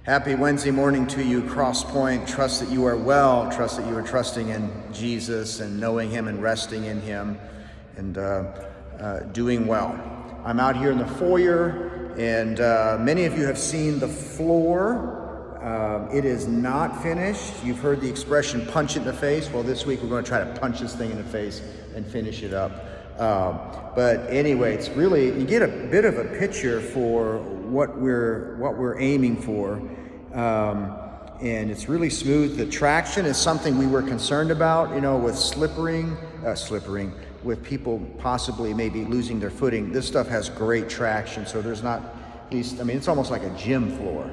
Happy Wednesday morning to you, Crosspoint. Trust that you are well. Trust that you are trusting in Jesus and knowing Him and resting in Him and doing well. I'm out here in the foyer, and many of you have seen the floor. It is not finished. You've heard the expression punch it in the face. Well, this week we're going to try to punch this thing in the face and finish it up. But anyway, it's really, you get a bit of a picture for what we're aiming for. And it's really smooth. The traction is something we were concerned about, with slippering, with people possibly maybe losing their footing. This stuff has great traction, so there's not, at least, it's almost like a gym floor.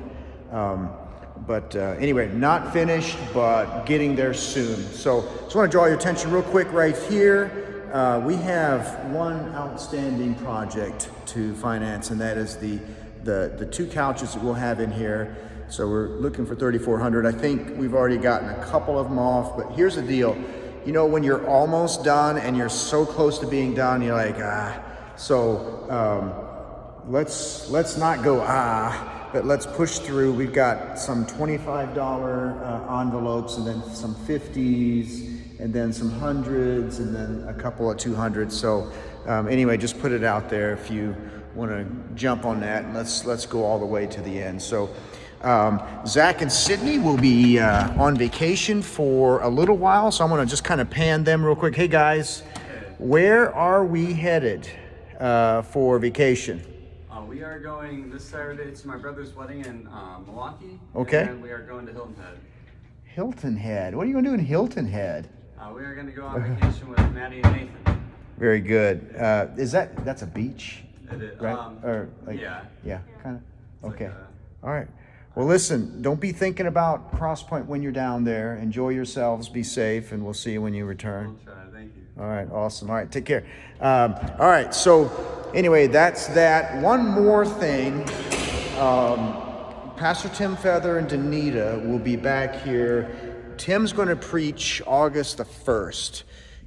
But anyway, not finished, but getting there soon. So just want to draw your attention real quick right here. We have one outstanding project to finance, and that is the two couches that we'll have in here. So we're looking for $3,400. I think we've already gotten a couple of them off, but here's the deal. When you're almost done and you're so close to being done, you're like, So let's not go, but let's push through. We've got some $25 envelopes, and then some 50s, and then some 100s, and then a couple of 200s. So anyway, just put it out there if you want to jump on that, and let's go all the way to the end. So Zach and Sydney will be on vacation for a little while, so I'm going to just kind of pan them real quick. Hey guys, where are we headed for vacation? We are going this Saturday to my brother's wedding in Milwaukee. Okay. And we are going to Hilton Head. Hilton Head. What are you going to do in Hilton Head? We are going to go on vacation with Maddie and Nathan. Very good. That's a beach? It is. Right? Yeah, kind of. Okay. All right. Well, listen, don't be thinking about Crosspoint when you're down there. Enjoy yourselves, be safe, and we'll see you when you return. We'll try. Thank you. All right, awesome. All right, take care. All right, so anyway, that's that. One more thing. Pastor Tim Feather and Danita will be back here. Tim's going to preach August the 1st.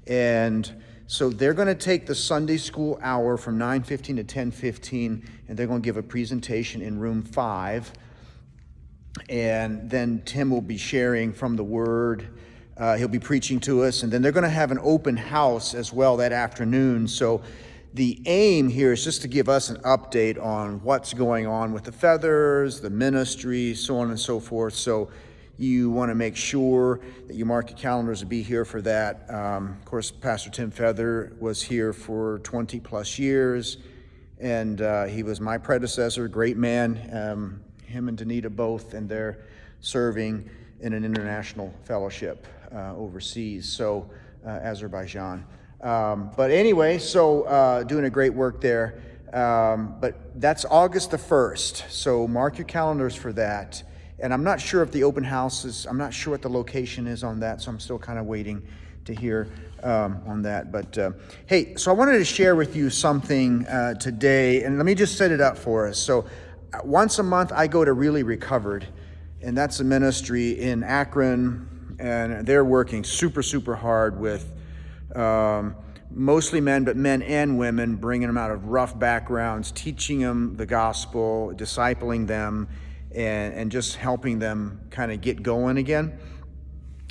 And so they're going to take the Sunday school hour from 9:15 to 10:15, and they're going to give a presentation in room 5. And then Tim will be sharing from the Word. He'll be preaching to us, and then they're going to have an open house as well that afternoon. So the aim here is just to give us an update on what's going on with the Feathers, the ministry, so on and so forth. So you want to make sure that you mark your calendars to be here for that. Of course, Pastor Tim Feather was here for 20 plus years, and he was my predecessor, great man. Him and Danita both, and they're serving in an international fellowship overseas, so Azerbaijan. But anyway, so doing a great work there. But that's August the 1st, so mark your calendars for that. And I'm not sure if the open house is, I'm not sure what the location is on that, so I'm still kind of waiting to hear on that. But hey, so I wanted to share with you something today, and let me just set it up for us. So once a month, I go to Really Recovered, and that's a ministry in Akron, and they're working super, super hard with mostly men, but men and women, bringing them out of rough backgrounds, teaching them the gospel, discipling them, and just helping them kind of get going again.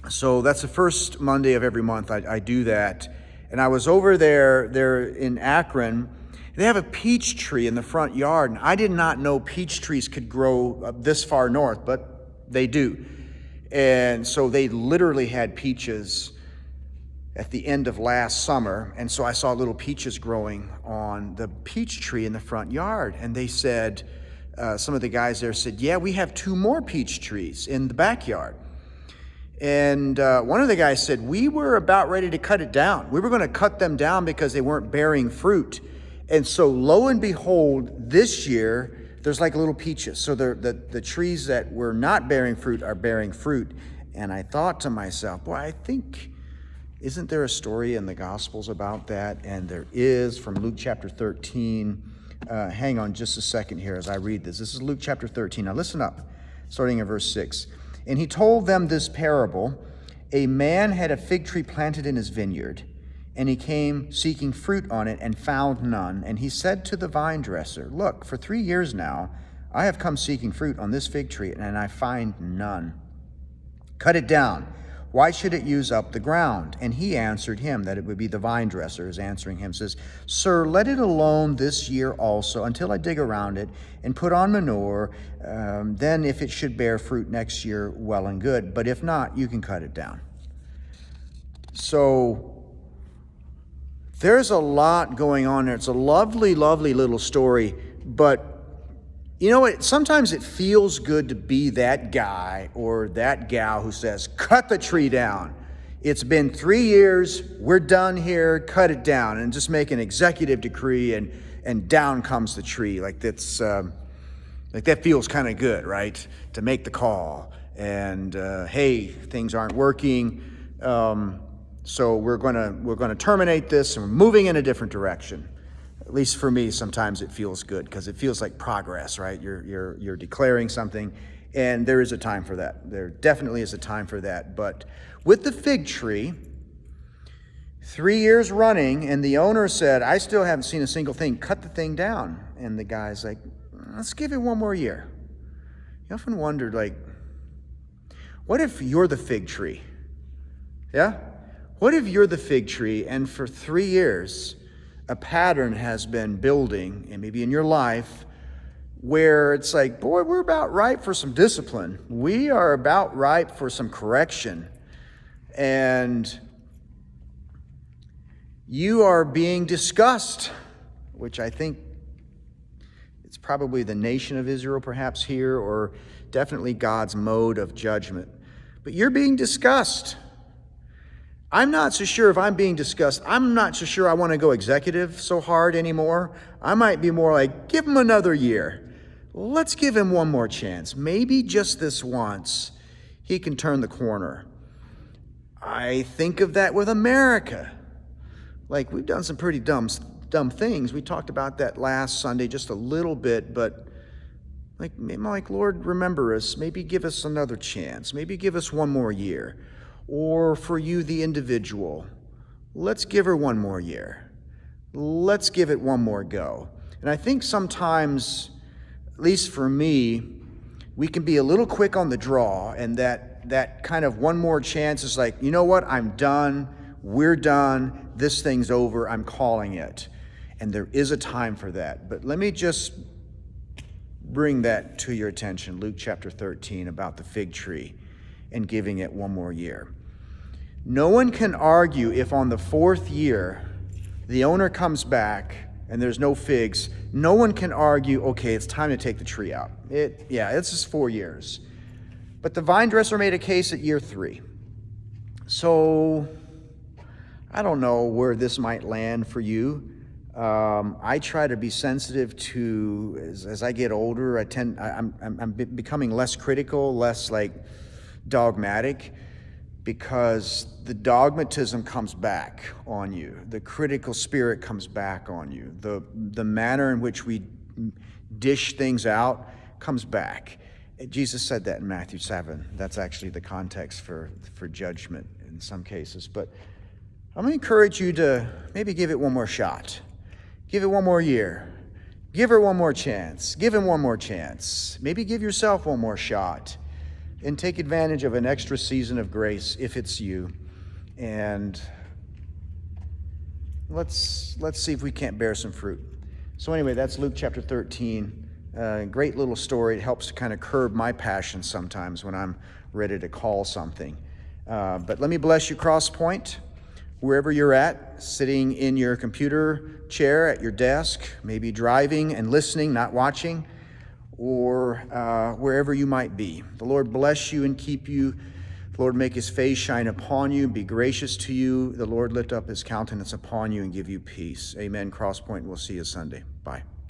So that's the first Monday of every month I do that. And I was over there in Akron. They have a peach tree in the front yard, and I did not know peach trees could grow this far north, but they do. And so they literally had peaches at the end of last summer, and so I saw little peaches growing on the peach tree in the front yard. And they said, some of the guys there said, yeah, we have 2 more peach trees in the backyard. And one of the guys said, we were about ready to cut it down. We were going to cut them down because they weren't bearing fruit. And so lo and behold, this year, there's like little peaches. So the trees that were not bearing fruit are bearing fruit. And I thought to myself, boy, I think, isn't there a story in the Gospels about that? And there is, from Luke chapter 13. Hang on just a second here as I read this. This is Luke chapter 13. Now listen up, starting in verse 6. And he told them this parable. A man had a fig tree planted in his vineyard, and he came seeking fruit on it and found none. And he said to the vine dresser, look, for 3 years now I have come seeking fruit on this fig tree, and I find none. Cut it down. Why should it use up the ground? And he answered him," that it would be the vine dresser is answering him, says, "Sir, let it alone this year also, until I dig around it and put on manure. Then if it should bear fruit next year, well and good. But if not, you can cut it down." So there's a lot going on there. It's a lovely, lovely little story. But you know what? Sometimes it feels good to be that guy or that gal who says, "Cut the tree down. It's been 3 years. We're done here. Cut it down." And just make an executive decree, and down comes the tree. Like that feels kind of good, right? To make the call. And hey, things aren't working. So we're gonna terminate this, and we're moving in a different direction. At least for me, sometimes it feels good because it feels like progress, right? You're declaring something, and there is a time for that. There definitely is a time for that. But with the fig tree, 3 years running, and the owner said, "I still haven't seen a single thing. Cut the thing down." And the guy's like, "Let's give it one more year." You often wondered, like, what if you're the fig tree? Yeah? What if you're the fig tree, and for 3 years, a pattern has been building, and maybe in your life, where it's like, boy, we're about ripe for some discipline. We are about ripe for some correction. And you are being discussed, which I think it's probably the nation of Israel perhaps here, or definitely God's mode of judgment. But you're being discussed. I'm not so sure if I'm being discussed. I'm not so sure I want to go executive so hard anymore. I might be more like, give him another year. Let's give him one more chance. Maybe just this once, he can turn the corner. I think of that with America. Like, we've done some pretty dumb things. We talked about that last Sunday just a little bit, but like, Lord, remember us. Maybe give us another chance. Maybe give us one more year. Or for you, the individual, let's give her one more year. Let's give it one more go. And I think sometimes, at least for me, we can be a little quick on the draw, and that kind of one more chance is like, you know what, I'm done, we're done, this thing's over, I'm calling it. And there is a time for that. But let me just bring that to your attention, Luke chapter 13, about the fig tree and giving it one more year. No one can argue if on the 4th year the owner comes back and there's no figs. No one can argue, okay, it's time to take the tree out. It's just 4 years. But the vine dresser made a case at year 3. So I don't know where this might land for you. I try to be sensitive to, as I get older, I'm becoming less critical, less like dogmatic, because the dogmatism comes back on you. The critical spirit comes back on you. The manner in which we dish things out comes back. Jesus said that in Matthew 7. That's actually the context for judgment in some cases. But I'm going to encourage you to maybe give it one more shot. Give it one more year. Give her one more chance. Give him one more chance. Maybe give yourself one more shot. And take advantage of an extra season of grace if it's you. And let's see if we can't bear some fruit. So anyway, that's Luke chapter 13. Great little story. It helps to kind of curb my passion sometimes when I'm ready to call something. But let me bless you, Cross Point. Wherever you're at, sitting in your computer chair at your desk, maybe driving and listening, not watching, or wherever you might be. The Lord bless you and keep you. The Lord make his face shine upon you, be gracious to you. The Lord lift up his countenance upon you and give you peace. Amen. Cross Point, we'll see you Sunday. Bye.